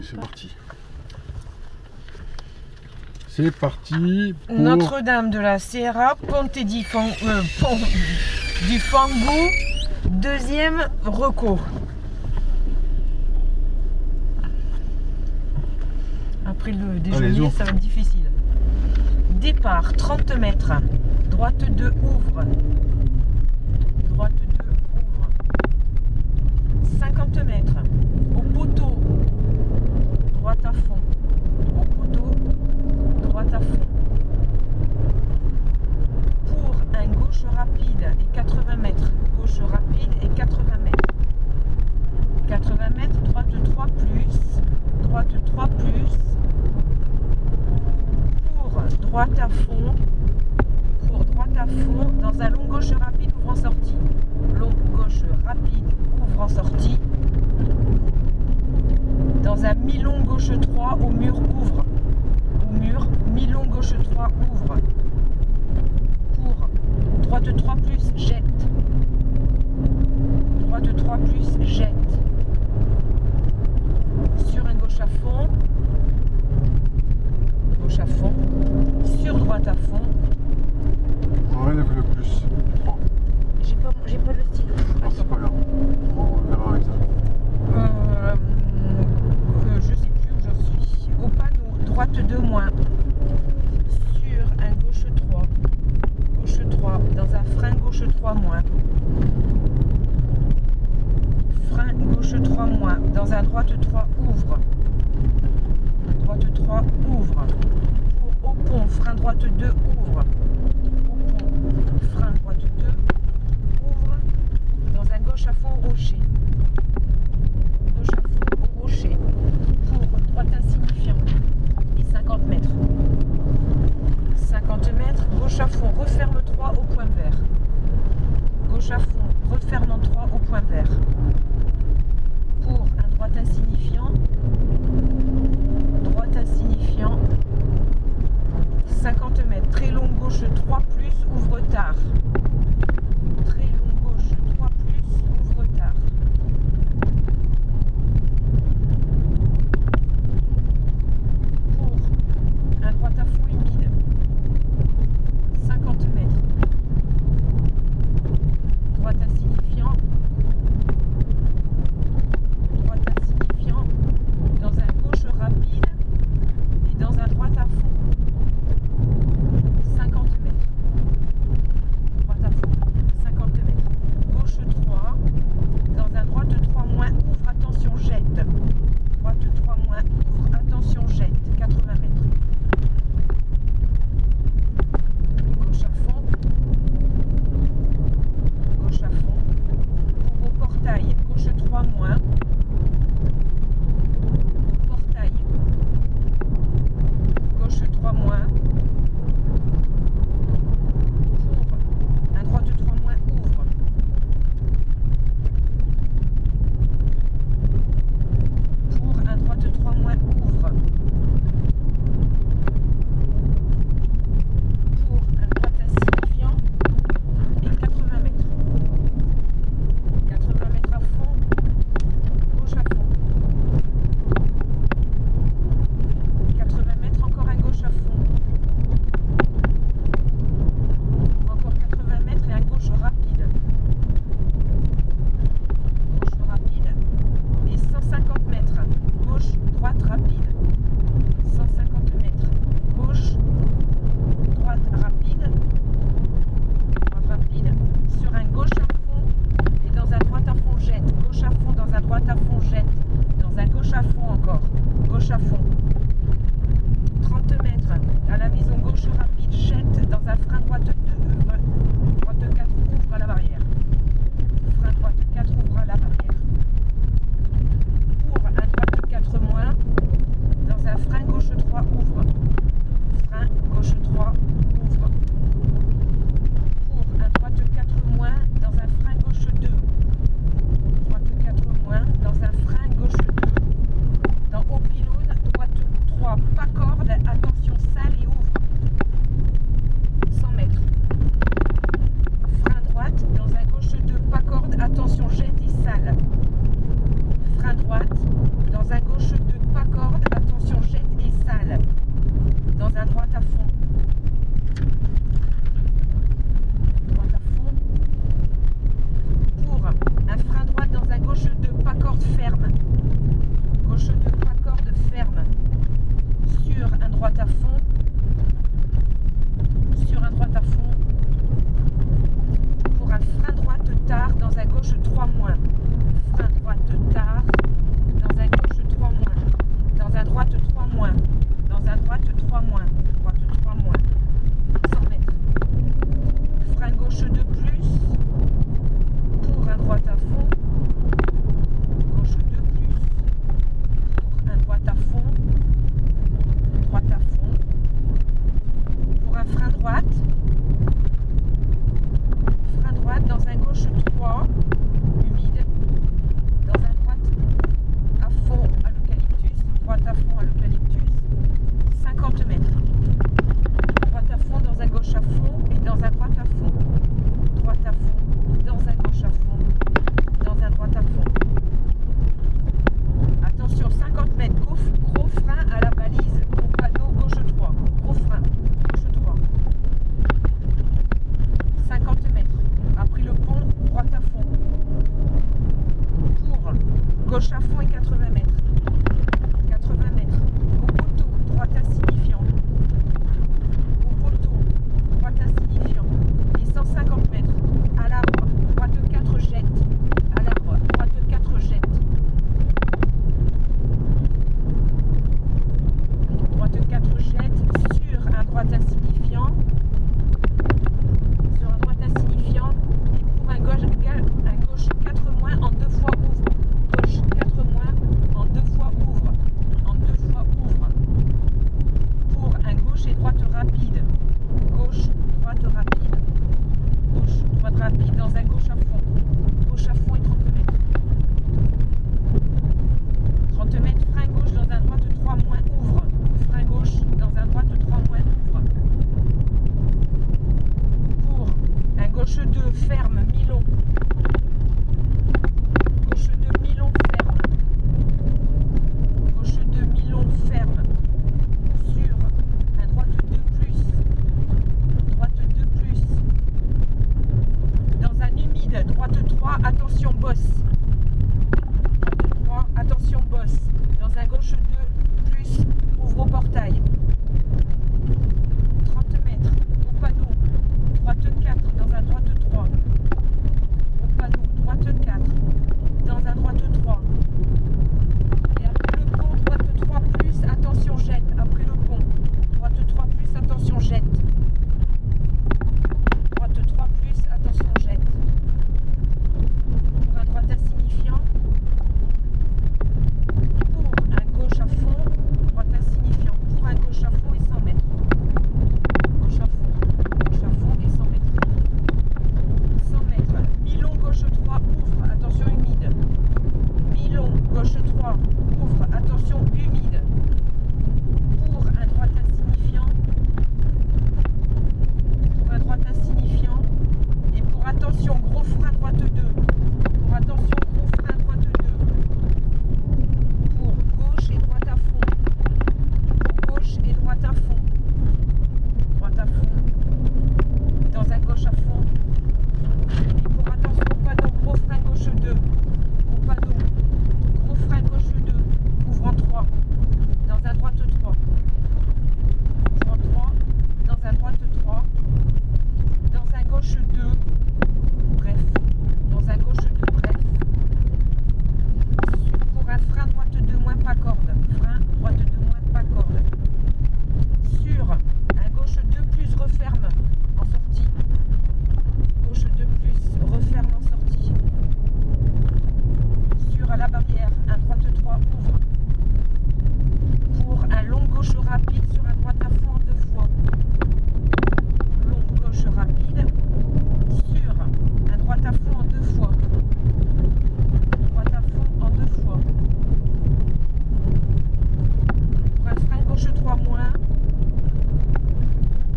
c'est parti. C'est parti pour... Notre-Dame de la Sierra, Ponte di Fango, deuxième recours. Après le déjeuner, ça va être difficile. Départ, 30 mètres. Droite 2, ouvre. Droite 2, ouvre. 50 mètres. Au poteau. Droite à fond. Au poteau. Droite à fond. Pour un gauche rapide et 80 mètres. Gauche rapide et 80 mètres. 80 mètres, droite 3 plus. Droite 3 plus. Pour droite à fond. Pour droite à fond. Dans un long gauche rapide, ouvre en sortie. Long gauche rapide, ouvre en sortie. Dans un mi-long gauche 3, au mur, ouvre. Au mur, mi-long gauche 3, ouvre. Pour droite 3 plus, jette. Droite 3 plus, jette. Sur un gauche à fond. Gauche à fond. Sur droite à fond. Relève le plus. J'ai pas le stylo. Non, c'est pas grave. On verra avec ça. Je sais plus où j'en suis. Au panneau, droite 2 moins. Sur un gauche 3. Gauche 3. Dans un frein gauche 3 moins. Frein gauche 3 moins. Dans un droite 3, ouvre. Droite 3, ouvre. Pour au pont, frein droite 2, ouvre. Au pont, frein droite 2, ouvre. Dans un gauche à fond au rocher. Gauche à fond au rocher. Pour droite insignifiant. Et 50 mètres. 50 mètres, gauche à fond, referme 3 au point vert. Gauche à fond, refermant 3 au point vert. Pour un droite insignifiant. Droite insignifiant. 50 mètres, très long gauche 3 plus, ouvre tard. Très long gauche 3 plus, ouvre tard. Pour un droite à fond humide. 50 mètres. Droite insignifiant. Droite insignifiant. Dans un gauche rapide et dans un droite à fond. 50 mètres. Droite à fond. 50 mètres. Gauche 3. Dans un droite 3 moins, ouvre, attention, jette. Droite 3 moins, ouvre, attention, jette. 80 mètres. Gauche à fond. Gauche à fond. Pour au portail. Gauche 3 moins. Au portail. Gauche 3 moins. Pour un droite 3 moins, ouvre. Pour un droite 3 moins, ouvre. Pour un droite insignifiant et 80 mètres. 80 mètres à fond. Gauche à fond. 80 mètres, encore un gauche à fond. Encore 80 mètres et un gauche rapide. Gauche rapide et 150 mètres. Gauche, droite rapide. 150 mètres. Gauche, droite rapide. Droite rapide. Sur un gauche à fond et dans un droite à fond jette. Gauche à fond, dans un droite à fond jette. Dans un gauche à fond encore. Gauche à fond. 30 mètres. À la maison gauche rapide, jette dans un frein droite 2, droite 4, ouvre à la barrière. Frein droite 4, ouvre à la barrière. Pour un droite 4 moins, dans un frein gauche 3, ouvre. Frein gauche 3, ouvre. Pour un droite 4 moins, dans un frein gauche 2. Droite 4 moins, dans un frein gauche 2. Dans haut pylône, droite 3, pas corde, attention, salle et ouvre. 100 mètres. Frein droite, dans un gauche 2, pas corde, attention, jette et moins,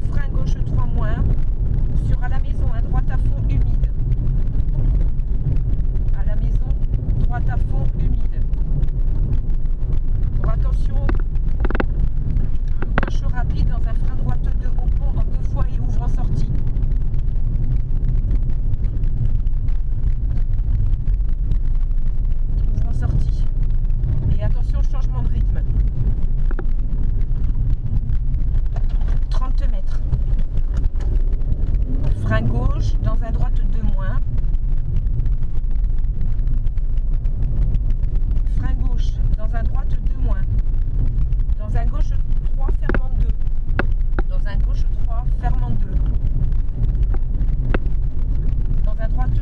frein gauche 3 moins, sur à la maison, à droite à fond humide. À la maison, droite à fond humide. Pour attention, gauche rapide dans un frein droite 2 au pont en 2 fois et ouvre en sortie. Ouvre en sortie. Et attention, changement de rythme. 30 mètres. Frein gauche dans un droite 2 moins. Frein gauche dans un droite 2 moins. Dans un gauche 3 fermant 2. Dans un gauche 3 fermant 2. Dans un droite 2.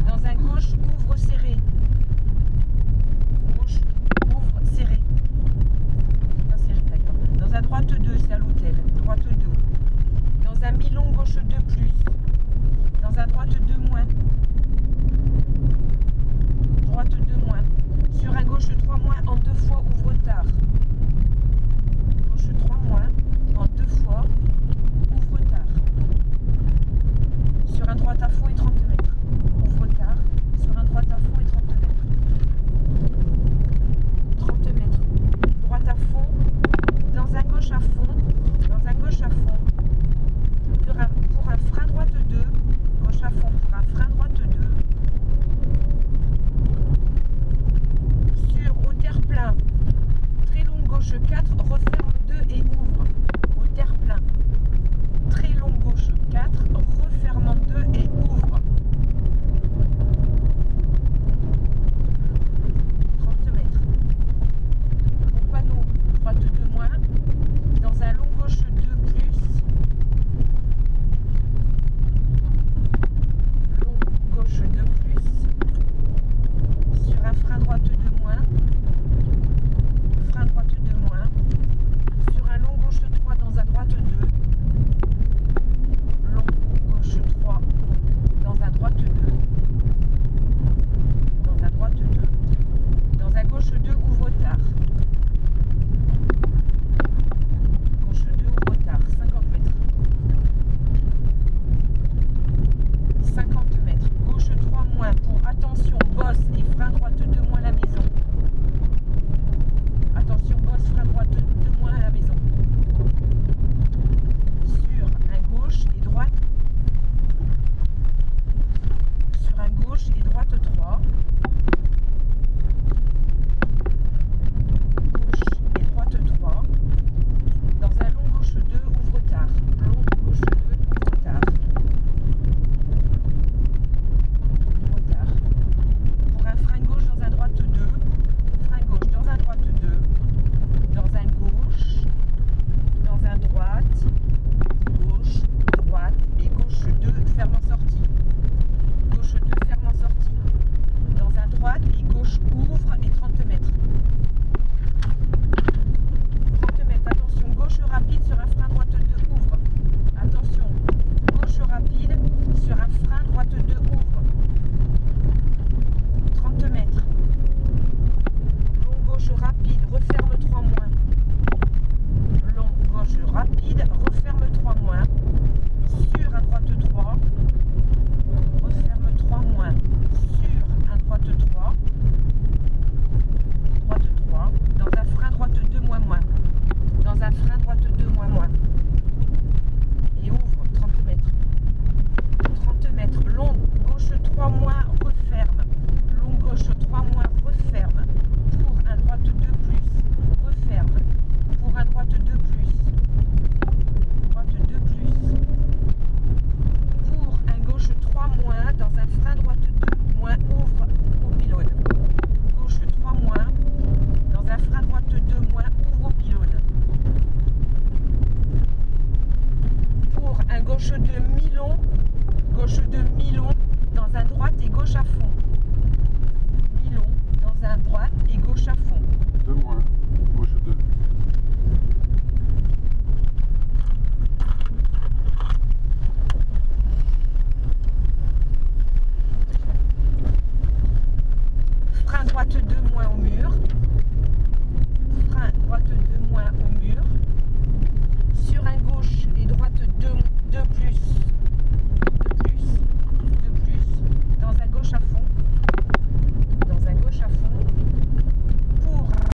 Dans un gauche ouvre serré. Gauche ouvre serré. Pas serré, d'accord. Dans un droite 2, c'est à l'hôtel. Droite 2. Dans un mi-long gauche 2 plus. Dans un droite 2 moins. Droite 2 moins. Sur un gauche 3 moins en 2 fois ouvre tard. Gauche 3 moins en 2 fois ouvre tard. Sur un droite à fond et 30 mètres. Ouvre tard. Sur un droite à fond et 30 mètres. 30 mètres. Droite à fond. Dans un gauche à fond. Dans un gauche à fond. Pour un frein droite 2. Gauche à fond pour un frein droite 2. Sur au terre-plein, très long gauche 4, referme 2 et ouvre. Au terre-plein, très long gauche 4, refermant 2 et ouvre. 30 mètres. Au panneau, droite 2 moins, dans un long gauche 2 plus. Long gauche 2 plus. Sur un frein droite 2 moins, frein droite 2 moins, sur un long gauche 3 dans un droite 2, long gauche 3 dans un droite 2, dans un droite 2, dans un gauche 2 ouvre tard, gauche 2 ouvre tard, 50 mètres, 50 mètres, gauche 3 moins pour attention, bosse et frein droite 2 moins la maison. Attention, bosse, frein droite 2 moins à la maison. Sur un gauche et droite. Sur un gauche et droite 3. Gauche et droite 3. Dans un long gauche 2, ouvre tard. Long gauche 2, ouvre tard. Ouvre tard. Pour un frein gauche dans un droite 2. Frein gauche dans un droite 2. Dans un gauche. Dans un droite. Gauche, droite et gauche 2 ferme en sortie. Gauche 2 ferme en sortie. Dans un droite et gauche ouvre et 30 mètres. 30 mètres, attention, gauche rapide sur un frein droite 2 ouvre. Attention, gauche rapide sur un frein droite 2 ouvre. 30 mètres. Long gauche rapide, referme.